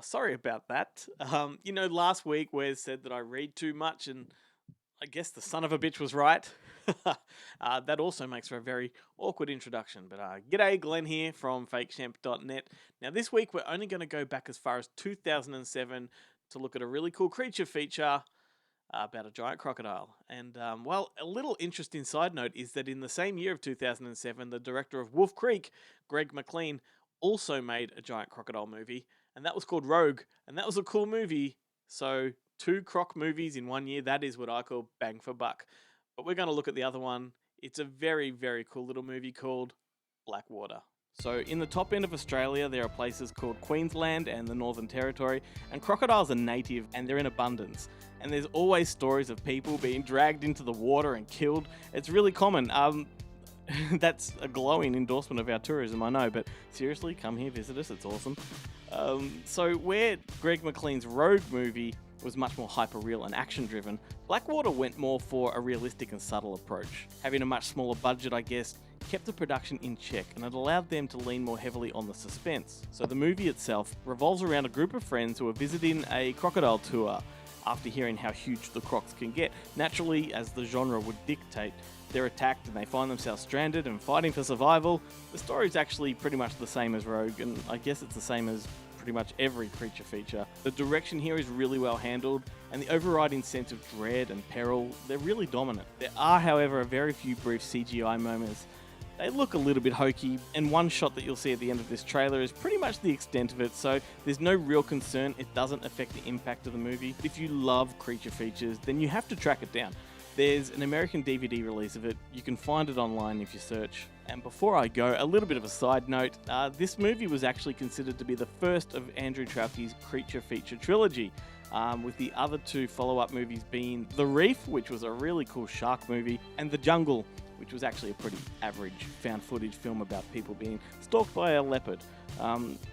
Sorry about that. Last week Wes said that I read too much, and I guess the son of a bitch was right. That also makes for a very awkward introduction. But g'day, Glenn here from fakeshamp.net. Now, this week we're only going to go back as far as 2007 to look at a really cool creature feature about a giant crocodile. And, a little interesting side note is that in the same year of 2007, the director of Wolf Creek, Greg McLean, also made a giant crocodile movie, and that was called Rogue, and that was a cool movie. So, two croc movies in 1 year, that is what I call bang for buck. But we're going to look at the other one. It's a very, very cool little movie called Blackwater. So in the top end of Australia, there are places called Queensland and the Northern Territory, and crocodiles are native and they're in abundance. And there's always stories of people being dragged into the water and killed. It's really common. That's a glowing endorsement of our tourism, I know, but seriously, come here, visit us, it's awesome. So where Greg McLean's Rogue movie was much more hyper-real and action-driven, Blackwater went more for a realistic and subtle approach. Having a much smaller budget, I guess, kept the production in check, and it allowed them to lean more heavily on the suspense. So the movie itself revolves around a group of friends who are visiting a crocodile tour after hearing how huge the crocs can get. Naturally, as the genre would dictate, they're attacked and they find themselves stranded and fighting for survival. The story is actually pretty much the same as Rogue, and I guess it's the same as pretty much every creature feature. The direction here is really well handled, and the overriding sense of dread and peril, they're really dominant. There are, however, a very few brief CGI moments. They look a little bit hokey, and one shot that you'll see at the end of this trailer is pretty much the extent of it, so there's no real concern it doesn't affect the impact of the movie. If you love creature features, then you have to track it down. There's an American DVD release of it. You can find it online if you search. And before I go, a little bit of a side note. This movie was actually considered to be the first of Andrew Traucki's creature feature trilogy, with the other two follow-up movies being The Reef, which was a really cool shark movie, and The Jungle, which was actually a pretty average found footage film about people being stalked by a leopard.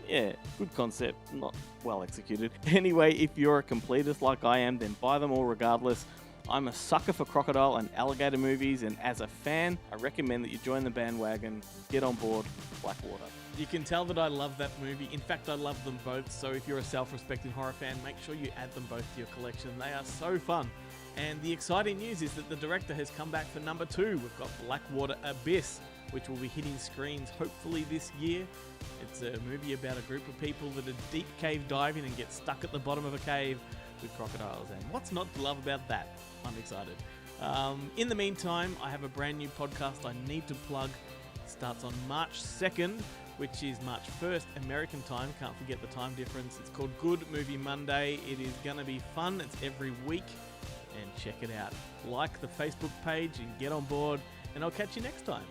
Good concept, not well executed. Anyway, if you're a completist like I am, then buy them all regardless. I'm a sucker for crocodile and alligator movies, and as a fan, I recommend that you join the bandwagon, get on board Blackwater. You can tell that I love that movie. In fact, I love them both, so if you're a self-respecting horror fan, make sure you add them both to your collection. They are so fun. And the exciting news is that the director has come back for number 2. We've got Blackwater Abyss, which will be hitting screens hopefully this year. It's a movie about a group of people that are deep cave diving and get stuck at the bottom of a cave with crocodiles. And what's not to love about that? I'm excited. In the meantime, I have a brand new podcast I need to plug. It starts on March 2nd, which is March 1st American time. Can't forget the time difference. It's called Good Movie Monday. It is going to be fun. It's every week. And check it out. Like the Facebook page and get on board. And I'll catch you next time.